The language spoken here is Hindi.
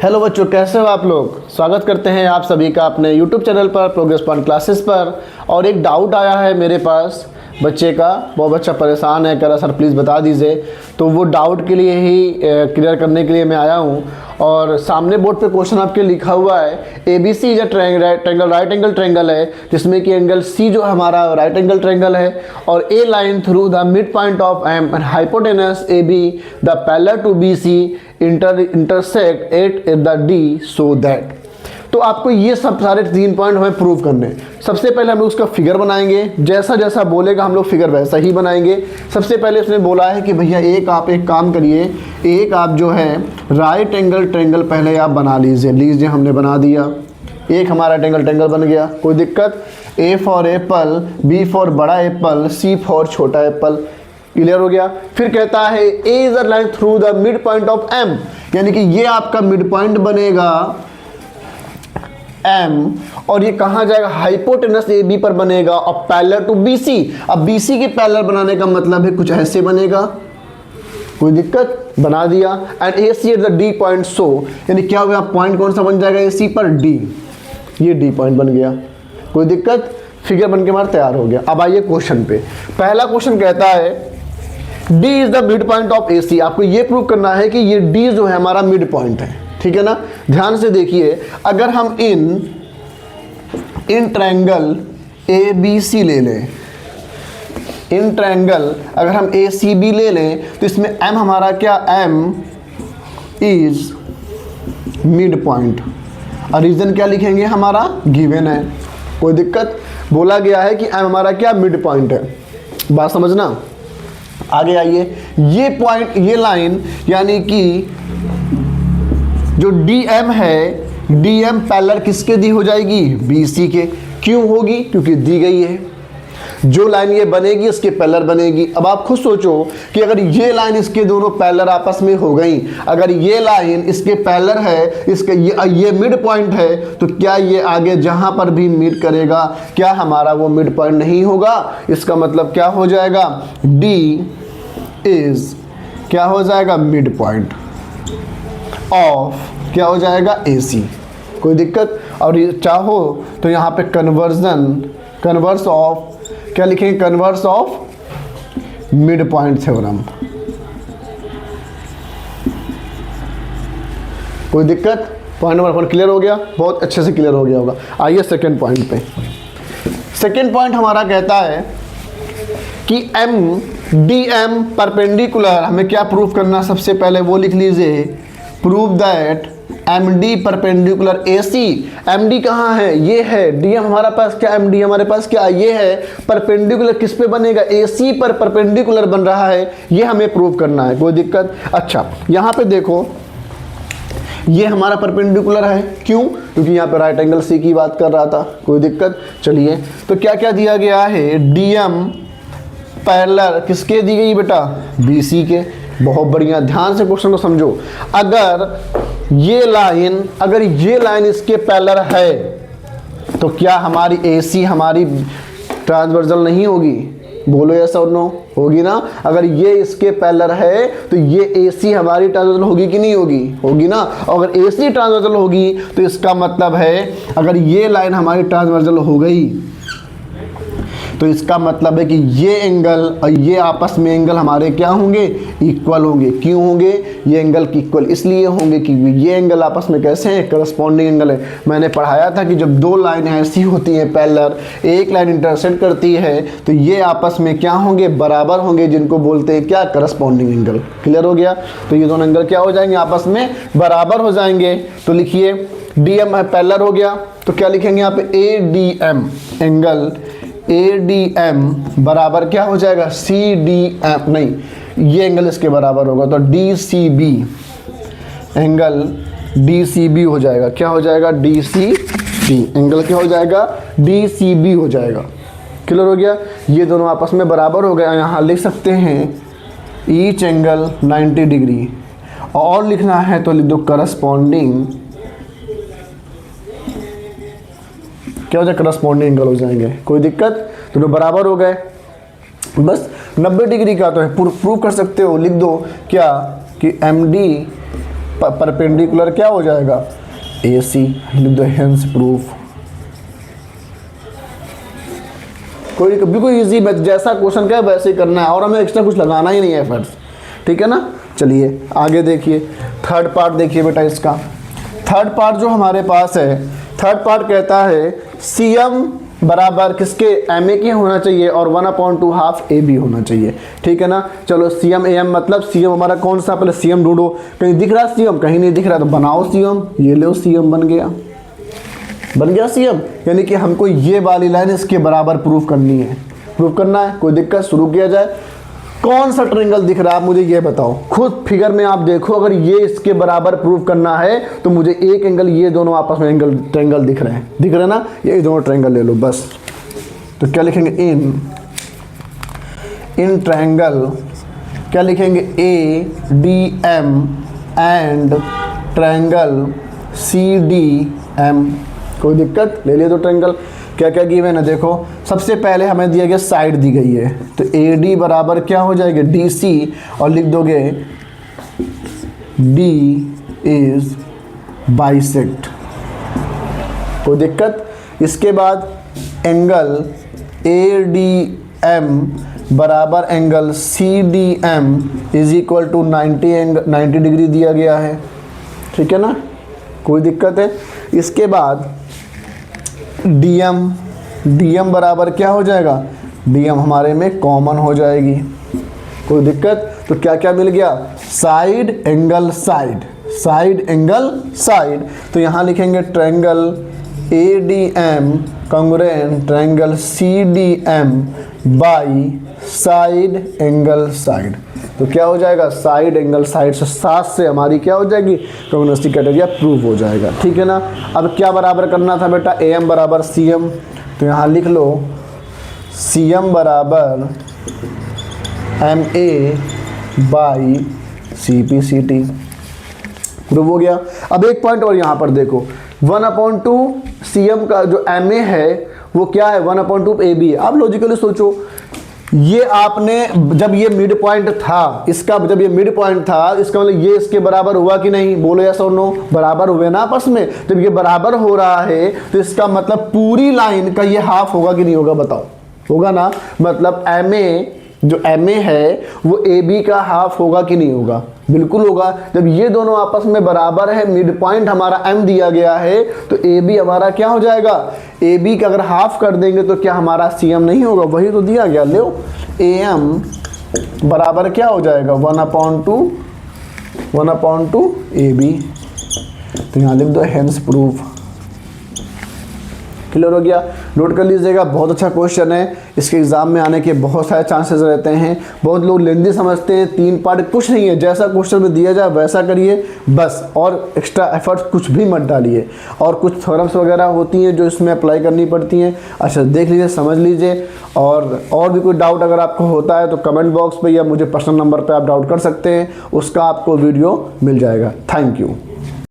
हेलो बच्चों, कैसे हो आप लोग। स्वागत करते हैं आप सभी का अपने YouTube चैनल पर प्रोग्रेस पॉइंट क्लासेस पर। और एक डाउट आया है मेरे पास बच्चे का, वो बच्चा परेशान है, कह रहा सर प्लीज़ बता दीजिए। तो वो डाउट के लिए ही क्लियर करने के लिए मैं आया हूँ। और सामने बोर्ड पे क्वेश्चन आपके लिखा हुआ है ABC is a triangle, right angle triangle है, जिसमें कि एंगल C जो हमारा राइट एंगल ट्रायंगल है, और A line through the mid point of M and hypotenuse AB the parallel to BC intersect at the D so that. तो आपको ये सब सारे 3 पॉइंट हमें प्रूव करने हैं। सबसे पहले हम लोग उसका फिगर बनाएंगे, जैसा जैसा बोलेगा हम लोग फिगर वैसा ही बनाएंगे। सबसे पहले उसने बोला है कि भैया आप एक काम करिए, एक आप जो है राइट एंगल ट्रायंगल पहले आप बना लीजिए। हमने बना दिया, एक हमारा राइट एंगल ट्रायंगल बन गया, कोई दिक्कत। A for Apple, B for बड़ा एप्पल, C फॉर छोटा एप्पल। क्लियर हो गया। फिर कहता है A is a line through the mid point of M, यानी कि ये आपका मिड पॉइंट बनेगा M, और ये कहाँ जाएगा, हाइपोटेनस AB पर बनेगा और पैरेलल टू BC। अब BC के पैरेलल बनाने का मतलब है कुछ ऐसे बनेगा, कोई दिक्कत, बना दिया। And AC eight the D point so, यानी क्या हुआ, पॉइंट कौन सा बन जाएगा AC पर, D। ये D पॉइंट बन गया, कोई दिक्कत, फिगर बन के हमारा तैयार हो गया। अब आइए क्वेश्चन पे। पहला क्वेश्चन कहता है D is the mid point of AC। आपको ये प्रूव करना है कि ये D जो है हमारा मिड पॉइंट है, ठीक है ना। ध्यान से देखिए, अगर हम इन ट्रायंगल ABC ले लें, इन ट्रायंगल अगर हम ACB ले लें, तो इसमें M हमारा क्या, M इज मिड पॉइंट। और रीजन क्या लिखेंगे, हमारा गिवन है, कोई दिक्कत। बोला गया है कि M हमारा क्या, मिड पॉइंट है। बात समझना। आगे आइए, ये पॉइंट, ये लाइन यानी कि जो DM है, DM पैरेलल किसके दी हो जाएगी, BC के। क्यों होगी, क्योंकि दी गई है। जो लाइन ये बनेगी इसके पैरेलल बनेगी। अब आप खुद सोचो कि अगर ये लाइन इसके दोनों पैरेलल आपस में हो गई, अगर ये लाइन इसके पैरेलल है, इसके ये मिड पॉइंट है, तो क्या ये आगे जहां पर भी मीट करेगा, क्या हमारा वो मिड पॉइंट नहीं होगा। इसका मतलब क्या हो जाएगा, D इज क्या हो जाएगा, मिड पॉइंट ऑफ क्या हो जाएगा, AC। कोई दिक्कत। और चाहो तो यहाँ पे कन्वर्स ऑफ क्या लिखेंगे, converse of mid point theorem. कोई दिक्कत। पॉइंट नंबर 1 क्लियर हो गया, बहुत अच्छे से क्लियर हो गया होगा। आइए सेकंड पॉइंट पे। सेकंड पॉइंट हमारा कहता है कि DM परपेंडिकुलर, हमें क्या प्रूफ करना, सबसे पहले वो लिख लीजिए, prove that MD perpendicular AC। MD कहाँ है, ये है। DM हमारा पास क्या, MD हमारे पास क्या, ये है। परपेंडिकुलर किस पे बनेगा, AC पर परपेंडिकुलर बन रहा है, ये हमें प्रूव करना है, कोई दिक्कत। अच्छा, यहाँ पे देखो, ये हमारा परपेंडिकुलर है, क्यों, क्योंकि यहाँ पे राइट एंगल C की बात कर रहा था, कोई दिक्कत। चलिए, तो क्या क्या दिया गया है, DM पैरेलल किसके दी गई बेटा, BC के। बहुत बढ़िया, ध्यान से क्वेश्चन को समझो। अगर ये लाइन इसके पैरेलल है, तो क्या हमारी AC हमारी ट्रांसवर्सल नहीं होगी, बोलो यस और नो, होगी ना। अगर ये इसके पैरेलल है तो ये AC हमारी ट्रांसवर्सल होगी कि नहीं होगी, होगी ना। और अगर AC ट्रांसवर्सल होगी तो इसका मतलब है, अगर ये लाइन हमारी ट्रांसवर्सल हो गई तो इसका मतलब है कि ये एंगल और ये आपस में एंगल हमारे क्या होंगे, इक्वल होंगे। क्यों होंगे, ये एंगल इक्वल इसलिए होंगे कि ये एंगल आपस में कैसे हैं, करस्पॉन्डिंग एंगल है। मैंने पढ़ाया था कि जब दो लाइन ऐसी होती हैं पैरेलल, एक लाइन इंटरसेक्ट करती है, तो ये आपस में क्या होंगे, बराबर होंगे, जिनको बोलते हैं क्या, करस्पॉन्डिंग एंगल। क्लियर हो गया। तो ये दोनों एंगल क्या हो जाएंगे, आपस में बराबर हो जाएंगे। तो लिखिए, DM है पैरेलल हो गया, तो क्या लिखेंगे यहाँ पे, ADM एंगल ADM बराबर क्या हो जाएगा, CDM, नहीं ये एंगल इसके बराबर होगा, तो DCB एंगल DCB हो जाएगा। क्या हो जाएगा, DCB एंगल क्या हो जाएगा, DCB हो जाएगा। क्लियर हो गया। ये दोनों आपस में बराबर हो गया। यहाँ लिख सकते हैं ईच एंगल 90 डिग्री, और लिखना है तो लिख दो करस्पॉन्डिंग, क्या हो जाए, करस्पॉन्डिंग एंगल हो जाएंगे, कोई दिक्कत। तो बराबर हो गए, बस 90 डिग्री का तो है, प्रूव कर सकते हो। लिख दो क्या कि MD परपेंडिकुलर क्या हो जाएगा, AC। लिख दो हेंस प्रूफ। कोई बिल्कुल इजी, जैसा क्वेश्चन क्या है वैसे ही करना है और हमें एक्स्ट्रा कुछ लगाना ही नहीं है एफर्ट्स, ठीक है ना। चलिए आगे देखिए, थर्ड पार्ट देखिए बेटा इसका। थर्ड पार्ट जो हमारे पास है, थर्ड पार्ट कहता है CM बराबर किसके, MA के होना चाहिए और 1/2 हाफ AB होना चाहिए, ठीक है ना। चलो CM AM मतलब CM हमारा कौन सा, पहले CM ढूंढो। कहीं दिख रहा CM, कहीं नहीं दिख रहा तो बनाओ CM। ये लो CM बन गया, बन गया CM। यानी कि हमको ये वाली लाइन इसके बराबर प्रूफ करनी है, प्रूफ करना है। कोई दिक्कत, शुरू किया जाए। कौन सा ट्रायंगल दिख रहा है आप मुझे ये बताओ, खुद फिगर में आप देखो। अगर ये इसके बराबर प्रूफ करना है तो मुझे एक एंगल, ये दोनों आपस में एंगल ट्रायंगल दिख रहे हैं, दिख रहे हैं ना, ये दोनों ट्रायंगल ले लो बस। तो क्या लिखेंगे, इन ट्रायंगल क्या लिखेंगे, ADM एंड ट्रायंगल CDM। कोई दिक्कत, ले लिए दो ट्रायंगल। क्या क्या गिवन है देखो, सबसे पहले हमें दिया गया साइड दी गई है, तो AD बराबर क्या हो जाएगा, DC, और लिख दोगे D इज बाइसेक्ट। कोई दिक्कत। इसके बाद एंगल ADM बराबर angle CDM is equal to 90 degree दिया गया है, ठीक है ना। कोई दिक्कत है। इसके बाद DM बराबर क्या हो जाएगा, DM हमारे में कॉमन हो जाएगी। कोई दिक्कत। तो क्या क्या मिल गया, side angle side, side angle side. तो यहाँ लिखेंगे triangle ADM congruent triangle CDM by side angle side. तो क्या हो जाएगा, साइड एंगल साइड से 7 से हमारी क्या हो जाएगी, कॉन्ग्रुएंसी क्राइटेरिया प्रूव हो जाएगा, ठीक है ना। अब क्या बराबर करना था बेटा, AM बराबर CM। तो यहाँ लिख लो CM बराबर MA बाई CPCT, प्रूव हो गया। अब एक पॉइंट और यहाँ पर देखो, 1/2 CM का जो MA है वो क्या है, 1/2 AB। अब लॉजिकली सोचो, ये आपने जब ये मिड पॉइंट था इसका, जब ये मिड पॉइंट था इसका मतलब ये इसके बराबर हुआ कि नहीं, बोलो यस और नो, बराबर हुए ना आपस में। जब ये बराबर हो रहा है तो इसका मतलब पूरी लाइन का ये हाफ होगा कि नहीं होगा, बताओ, होगा ना। मतलब MA जो MA है वो AB का हाफ होगा कि नहीं होगा, बिल्कुल होगा। जब ये दोनों आपस में बराबर है, मिड पॉइंट हमारा M दिया गया है, तो AB हमारा क्या हो जाएगा, AB का अगर हाफ कर देंगे तो क्या हमारा CM नहीं होगा, वही तो दिया गया। लो AM बराबर क्या हो जाएगा, 1/2 AB। तो यहाँ लिख दो हेंस प्रूफ। क्लियर हो गया, नोट कर लीजिएगा। बहुत अच्छा क्वेश्चन है, इसके एग्जाम में आने के बहुत सारे चांसेस रहते हैं। बहुत लोग लेंदी समझते हैं, 3 पार्ट कुछ नहीं है, जैसा क्वेश्चन में दिया जाए वैसा करिए बस, और एक्स्ट्रा एफर्ट्स कुछ भी मत डालिए। और कुछ थ्योरम्स वगैरह होती हैं जो इसमें अप्लाई करनी पड़ती हैं, अच्छा देख लीजिए, समझ लीजिए। और भी कोई डाउट अगर आपको होता है तो कमेंट बॉक्स पर या मुझे पर्सनल नंबर पर आप डाउट कर सकते हैं, उसका आपको वीडियो मिल जाएगा। Thank you.